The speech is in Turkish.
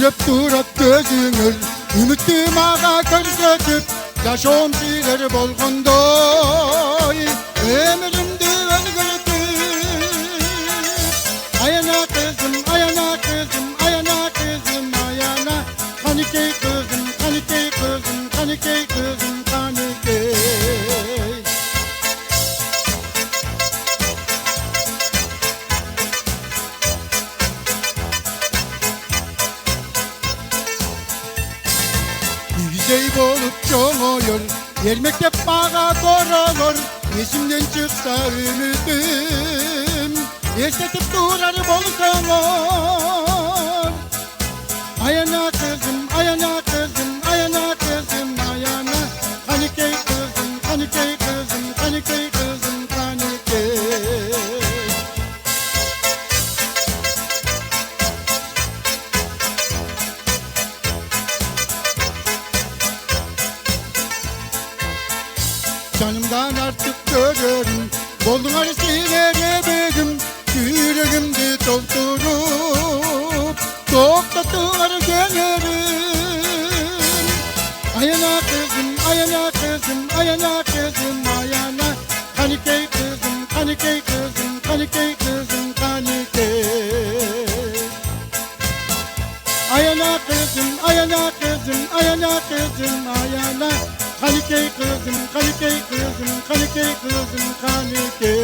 gülüp durup gözünür, ümitim ağa görsetip yaşam siler bolğundoy, ömrümdü özgürtüp. Ayana kızım, ayana kızım, ayana kızım, ayana. Kanike kızım, kanike kızım, kanike kızım, kanike. Güzel bolup çoğuyor, yer mektep bağa doğrulur. Esimden çıksa ümidim, esnetip durar bolsanlar. Ayana kızım, ayana kızım, ayana kızım, ayana. Kanike kızım, kanike kızım, kanike kızım, kanike. Canımdan artık görürüm, bolluğunu sileremedim. Yüreğimde doldurup toklatılar gelirim. Ayana kızım, ayana kızım, ayana kızım, ayana. Kanike kızım, kanike kızım, kanike kızım, kanike. Ayana kızım, ayana kızım, ayana kızım, ayana. Kanike kızım, kanike kızım, kanike kızım, kanike.